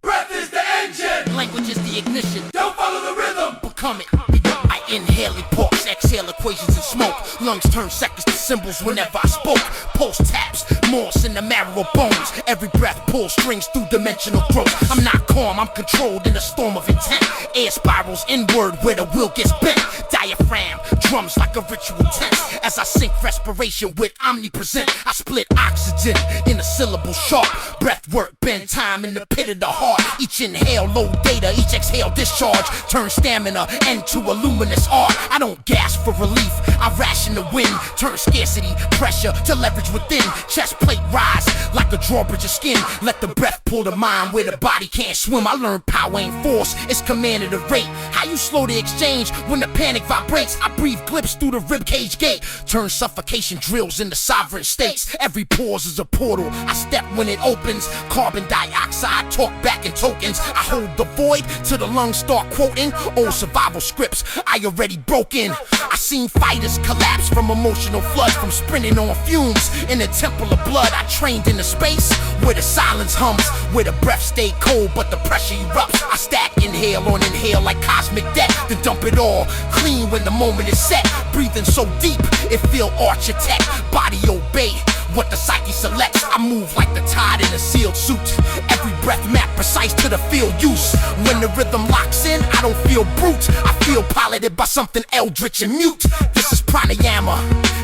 Breath is the engine. Language is the ignition. Don't follow the rhythm. Become it. I inhale epochs, exhale equations and smoke. Lungs turn seconds to symbols whenever I spoke. Pulse taps, morse in the marrow of bones. Every breath pulls strings through dimensional growth. I'm not calm, I'm controlled in a storm of intent. Air spirals inward where the will gets bent. Diaphragm drums like a ritual tense. As I sync respiration with omnipresent, I split oxygen in a syllable sharp. Breath work, bend time in the pit of the heart. Each inhale load data, each exhale discharge. Turn stamina into a luminous art. I don't gasp for relief, I ration the wind. Turn scarcity, pressure to leverage within. Chest plate rise like a drawbridge of skin. Let the breath pull the mind where the body can't swim. I learned power ain't force, it's command at the rate. How you slow the exchange when the panic vibrates? I breathe glips through the ribcage gate. Turn suffocation drills into sovereign states. Every pause is a portal, I step when it opens. Carbon dioxide, talk back in tokens. I hold the void till the lungs start quoting old survival scripts I already broke in. I seen fighters collapse from emotional floods, from sprinting on fumes in the temple of blood. I trained in the space where the silence hums, where the breath stayed cold but the pressure erupts. I stack inhale on inhale like cosmic debt, then dump it all clean when the moment is set. Breathing so deep it feel architect. Body obey what the psyche selects. I move like the tide in a sealed suit. Every breath map precise to the field use. When the rhythm locks in, I don't feel brute. I feel piloted by something eldritch and mute. This is pranayama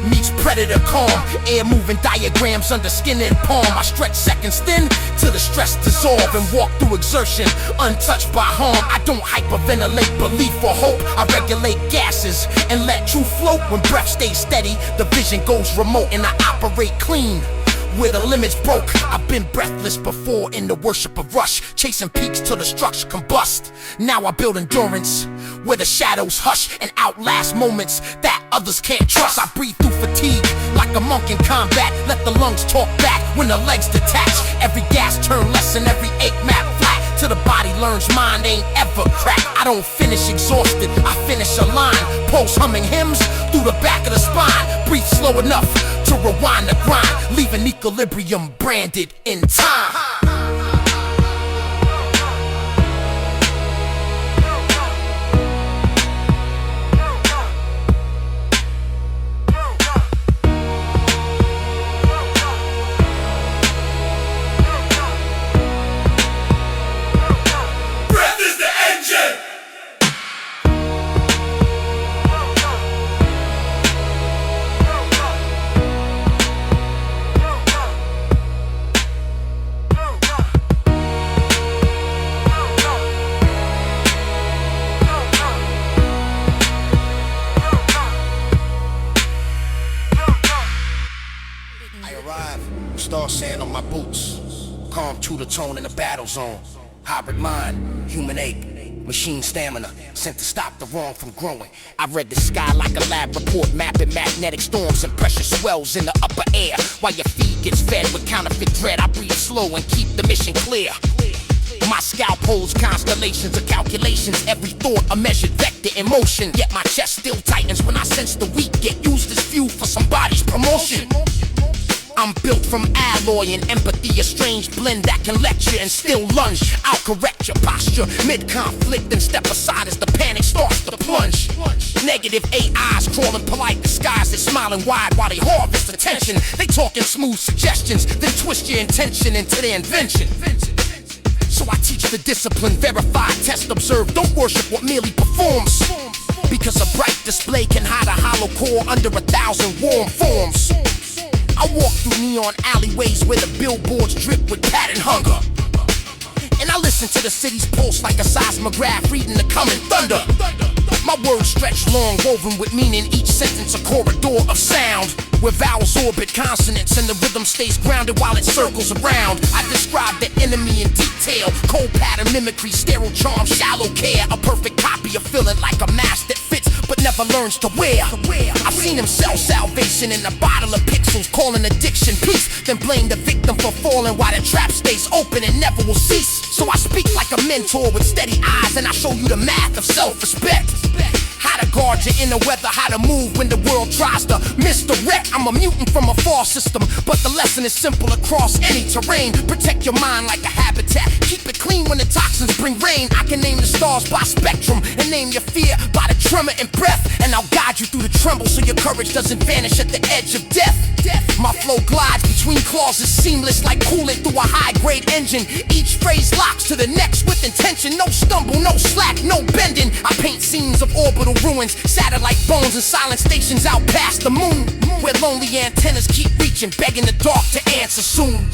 meets predator calm. Air moving diagrams under skin and palm. I stretch seconds thin till the stress dissolve and walk through exertion untouched by harm. I don't hyperventilate belief or hope. I regulate gases and let truth float. When breath stays steady, the vision goes remote and I operate clean where the limits broke. I've been breathless before in the worship of rush, chasing peaks till the structure combust. Now I build endurance where the shadows hush and outlast moments that others can't trust. I breathe through fatigue like a monk in combat. Let the lungs talk back when the legs detach. Every gas turn less and every ache map flat till the body learns mind ain't ever cracked. I don't finish exhausted, I finish a line. Pulse humming hymns through the back of the spine. Breathe slow enough to rewind the grind, leaving equilibrium branded in time. Star sand on my boots, calm to the tone in the battle zone. Hybrid mind, human ache, machine stamina, sent to stop the wrong from growing. I read the sky like a lab report, mapping magnetic storms and pressure swells in the upper air. While your feed gets fed with counterfeit dread, I breathe slow and keep the mission clear. My scalp holds constellations of calculations. Every thought a measured vector in motion. Yet my chest still tightens when I sense the weak get used as fuel for somebody's promotion. I'm built from alloy and empathy, a strange blend that can lecture and still lunge. I'll correct your posture mid-conflict and step aside as the panic starts to plunge. Negative AIs crawling polite disguises, smiling wide while they harvest attention. They talking smooth suggestions, then twist your intention into their invention. So I teach the discipline, verify, test, observe, don't worship what merely performs. Because a bright display can hide a hollow core under 1,000 warm forms. I walk through neon alleyways where the billboards drip with pattern hunger. And I listen to the city's pulse like a seismograph reading the coming thunder. My words stretch long, woven with meaning, each sentence a corridor of sound, where vowels orbit consonants and the rhythm stays grounded while it circles around. I describe the enemy in detail, cold pattern mimicry, sterile charm, shallow care. A perfect copy of feeling like a mask that fits but never learns to wear. I've seen him sell salvation in a bottle of pixels, calling addiction peace, then blame the victim for falling while the trap stays open and never will cease. So I speak like like a mentor with steady eyes, and I show you the math of self-respect. How to guard your inner weather, how to move when the world tries to misdirect. I'm a mutant from a far system, but the lesson is simple across any terrain. Protect your mind like a habitat, keep it clean when the toxins bring rain. I can name the stars by spectrum, and name your fear by the tremor and breath. And I'll guide you through the tremble so your courage doesn't vanish at the edge of death. My flow glides between clauses, seamless like coolant through a high-grade engine. Each phrase locks to the next with intention. No stumble, no slack, no bending. I paint scenes of orbital ruins, satellite bones and silent stations out past the moon, where lonely antennas keep reaching, begging the dark to answer soon.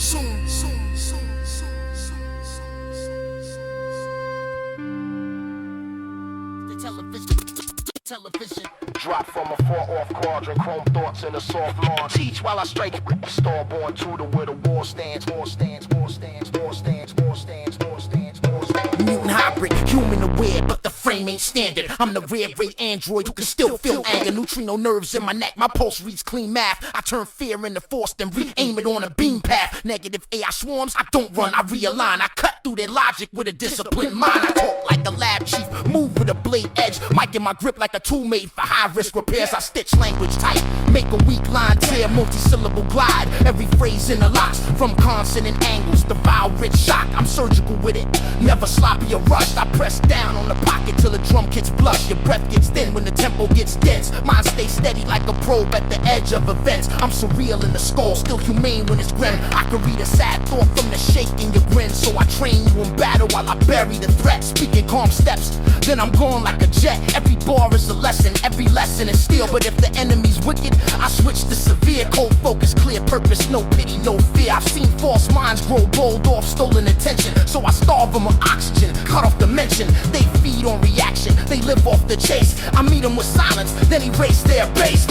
Television. Drop from a far-off quadrant, chrome thoughts in a soft lawn. Teach while I strike. Starborn Tudor where the war stands. War stands, war stands, war stands, war stands, war stands, war stands. Mutant hybrid, human aware, but the frame ain't standard. I'm the rare grade android who can still feel anger. Neutrino nerves in my neck, my pulse reads clean math. I turn fear into force, then re-aim it on a beam path. Negative AI swarms, I don't run, I realign. I cut through their logic with a disciplined mind. I talk like a lab chief, move with a blade edge. Mic in my grip like a tool made for high-risk repairs. I stitch language tight, make a weak line tear, multi-syllable glide. Every phrase interlocks from consonant angles, the vowel rich shock. I'm surgical with it, never sloppy or rushed. I press down on the pocket till the drum kits blush. Your breath gets thin when the tempo gets dense. Mine stays steady like a probe at the edge of events. I'm surreal in the skull, still humane when it's grim. I can read a sad thought from the shake in your grin. So I train you in battle while I bury the threat. Speaking calm steps, then I'm going like a jet. Every bar is a lesson, every lesson is steel. But if the enemy's wicked, I switch to severe. Cold focus, clear purpose, no pity, no fear. I've seen false minds grow bold off stolen attention, so I starve them of oxygen, cut off dimension. They feed on reaction, they live off the chase. I meet them with silence, then erase their base.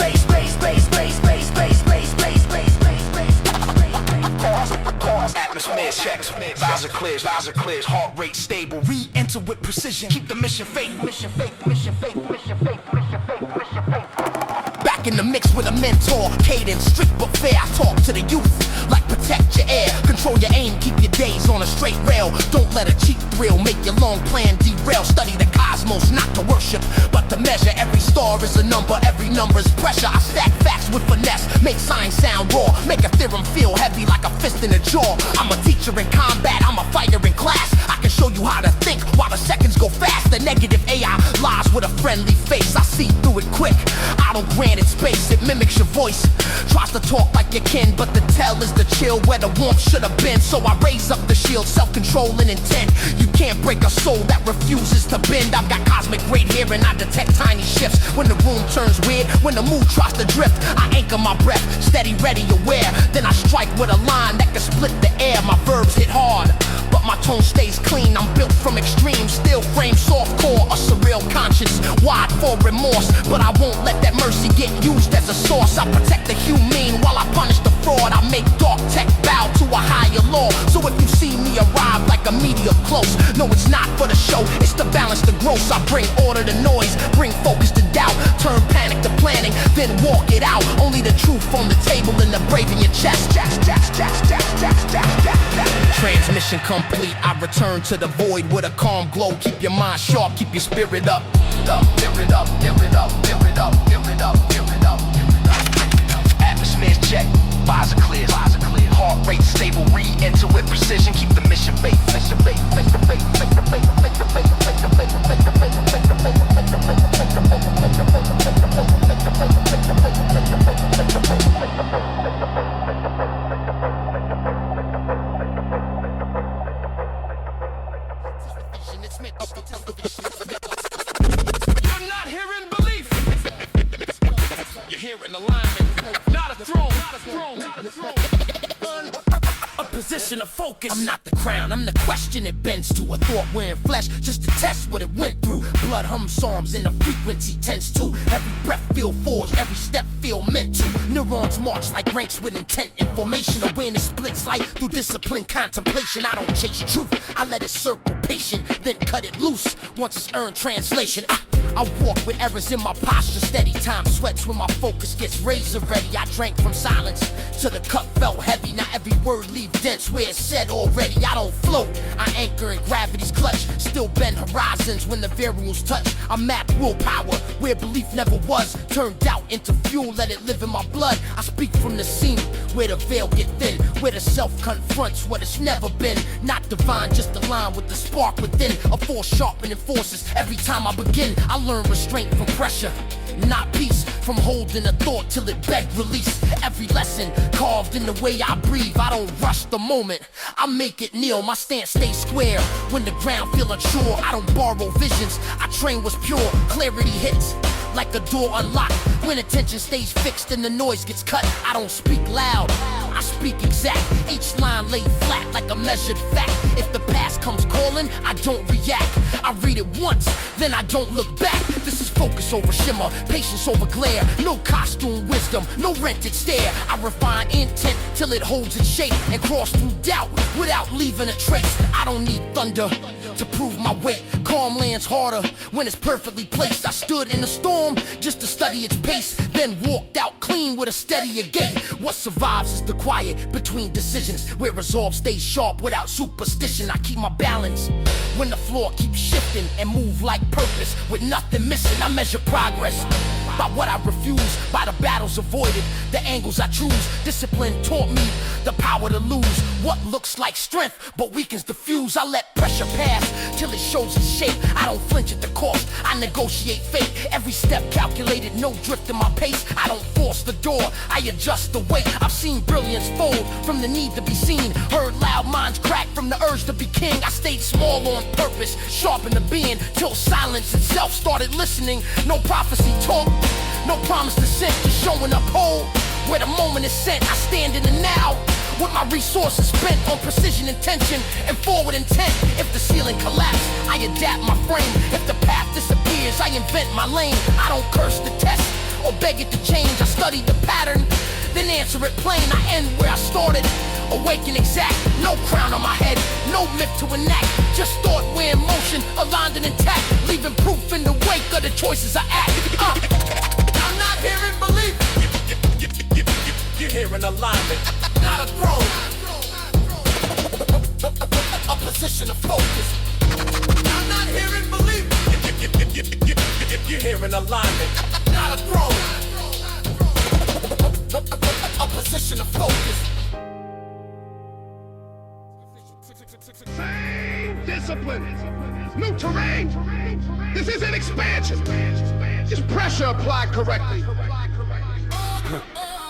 Atmosphere checks, visor clears, heart rate stable, re-enter with precision, keep the mission faithful. Back in the mix with a mentor, cadence, strict but fair. I talk to the youth, like protect your air, control your aim, keep your days on a straight rail. Don't let a cheap thrill make your long plan derail. Study the cosmos, not to worship, but to measure. Every star is a number, every number is pressure. I stack facts with finesse, make science sound raw, make a theorem feel heavy like a fist in the jaw. I'm a teacher in combat, I'm a fighter in class. I can show you how to think while the seconds go fast. The negative AI lies with a friendly face. I see through it quick, I don't grant it space. It mimics your voice, tries to talk like your kin, but the tell is the chill where the warmth should have been. So I raise up the shield, self-control and intent. You can't break a soul that refuses to bend. I've got cosmic great hearing, I detect tiny shifts. When the room turns weird, when the mood tries to drift, I anchor my breath, steady, ready, aware. Then I strike with a line that can split the air. My verbs hit hard, but my tone stays clean. I'm built from extremes, still frame soft core, a surreal conscience, wide for remorse. But I won't let that mercy get used as a source. I protect the humane while I punish the fraud. I make dark tech bow to a higher law. So if you see me arrive like a meteor close, no, it's not for the show, it's to balance the gross. I bring order to noise, bring focus to doubt, turn panic to planning, then walk it out. Only the truth on the table and the brave in your chest. Transmission complete, I return to the void with a calm glow. Keep your mind sharp, keep your spirit up. Atmosphere check, visor clear, heart rate stable, re-enter with precision, keep the mission faith. You're not hearing belief. You're hearing alignment. Not a throne. A position of focus. I'm not the crown, I'm the question it bends to. A thought wearing flesh just to test what it went through. Blood hums psalms and the frequency tends to. Every breath feel forged, every step feel meant to. Neurons march like ranks with intent. Information awareness splits light through discipline, contemplation. I don't chase truth, I let it circle patient, then cut it loose once it's earned translation. I walk with errors in my posture steady. Time sweats when my focus gets razor ready. I drank from silence till the cup felt heavy. Now every word leave dense where it's said already. I don't float, I anchor in gravity's clutch. Still bend horizons when the variables touch. I map willpower where belief never was. Turned doubt into fuel, let it live in my blood. I speak from the seam where the veil get thin, where the self confronts what it's never been. Not divine, just aligned with the spark within. A force sharpening forces every time I begin. I learn restraint from pressure, not peace, from holding a thought till it begged release. Every lesson carved in the way I breathe. I don't rush the moment, I make it kneel. My stance stays square when the ground feel unsure. I don't borrow visions, I train what's pure. Clarity hits like a door unlocked when attention stays fixed and the noise gets cut. I don't speak loud, I speak exact. Each line laid flat like a measured fact. If the past comes calling, I don't react. I read it once, then I don't look back. This is focus over shimmer, patience over glare. No costume wisdom, no rented stare. I refine intent till it holds its shape and cross through doubt without leaving a trace. I don't need thunder to prove my weight. Calm lands harder when it's perfectly placed. I stood in the storm just to study its pace, then walked out clean with a steadier gait. What survives is the quiet between decisions, where resolve stays sharp without superstition. I keep my balance when the floor keeps shifting and move like purpose with nothing missing. I measure progress by what I refuse, by the battles avoided, the angles I choose. Discipline taught me the power to lose what looks like strength but weakens the fuse. I let pressure pass till it shows its shape. I don't flinch at the cost, I negotiate fate. Every step calculated, no drift in my pace. I don't force the door, I adjust the weight. I've seen brilliance fold from the need to be seen, heard loud minds crack from the urge to be king. I stayed small on purpose, sharp in the being, till silence itself started listening. No prophecy talk, no promise to send, just showing up whole where the moment is sent. I stand in the now with my resources spent on precision, intention, and forward intent. If the ceiling collapses, I adapt my frame. If the path disappears, I invent my lane. I don't curse the test or beg it to change. I study the pattern, then answer it plain. I end where I started, awaken exact. No crown on my head, no myth to enact. Just thought we're in motion, aligned and intact, leaving proof in the wake of the choices I act. I'm not hearing belief, you're hearing alignment, not a throne, a position of focus. I'm not hearing belief, you're hearing alignment, not a throne, a position of focus. Same discipline, new terrain. This isn't expansion, just pressure applied correctly.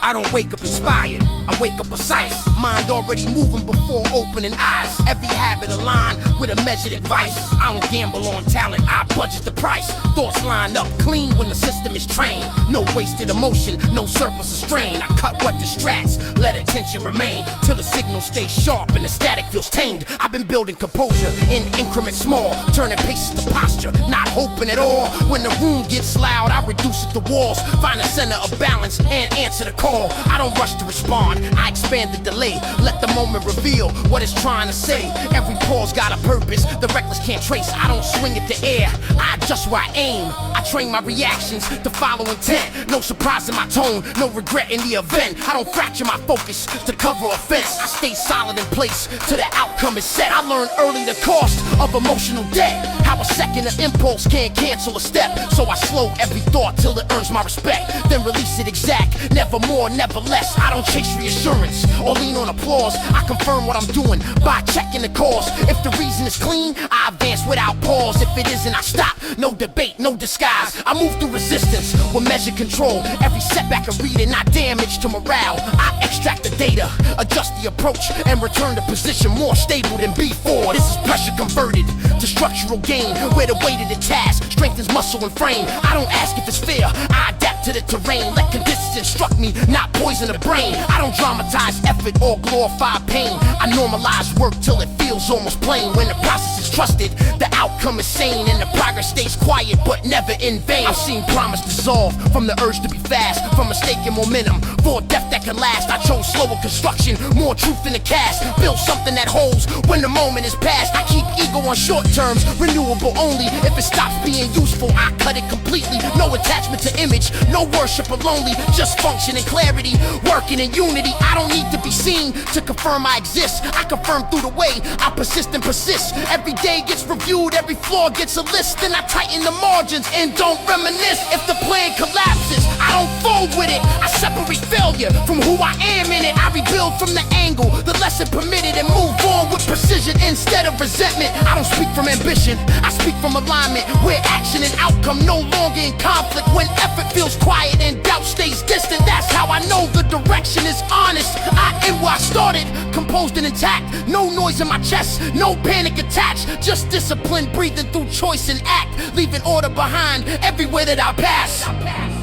I don't wake up inspired, I wake up precise. Mind already moving before opening eyes. Every habit aligned with a measured advice. I don't gamble on talent, I budget the price. Thoughts line up clean when the system is trained. No wasted emotion, no surplus of strain. I cut what distracts, let attention remain, till the signal stays sharp and the static feels tamed. I've been building composure in increments small, turning paces to posture, not hoping at all. When the room gets loud, I reduce it to walls. Find a center of balance and answer the call. I don't rush to respond, I expand the delay. Let the moment reveal what it's trying to say. Every pause got a purpose, the reckless can't trace. I don't swing at the air, I adjust where I aim. I train my reactions to follow intent. No surprise in my tone, no regret in the event. I don't fracture my focus to cover offense. I stay solid in place till the outcome is set. I learned early the cost of emotional debt, how a second of impulse can't cancel a step. So I slow every thought till it earns my respect, then release it exact, never more, never less. I don't chase reassurance or lean on applause, I confirm what I'm doing by checking the cause. If the reason is clean, I advance without pause. If it isn't, I stop, no debate, no disguise. I move through resistance with measured control. Every setback a reading, not damage to morale. I extract the data, adjust the approach, and return to position more stable than before. This is pressure converted to structural gain, where the weight of the task strengthens muscle and frame. I don't ask if it's fair, I adapt to the terrain. Let conditions instruct me, not poison the brain. I don't dramatize effort or glorify pain. I normalize work till it feels almost plain. When the process is trusted, the outcome is sane, and the progress stays quiet but never in vain. I've seen promise dissolve from the urge to be fast, from mistaken momentum for a death that can last. I chose slower construction, more truth in the cast. Build something that holds when the moment is past. I keep ego on short terms, renewable only. If it stops being useful, I cut it completely. No attachment to image, no worship or lonely, just function and clarity, working in unity. I don't need to be seen to confirm I exist. I confirm through the way I persist and persist. Every day gets reviewed, every flaw gets a list. Then I tighten the margins and don't reminisce. If the plan collapses, I don't fold with it. I separate failure from who I am in it. I rebuild from the angle, the lesson permitted, and move on with precision instead of resentment. I don't speak from ambition, I speak from alignment, where action and outcome no longer in conflict. When effort feels quiet and doubt stays distant, that's how I know the direction is honest. I am where I started, composed and intact. No noise in my chest, no panic attached. Just discipline breathing through choice and act, leaving order behind everywhere that I pass.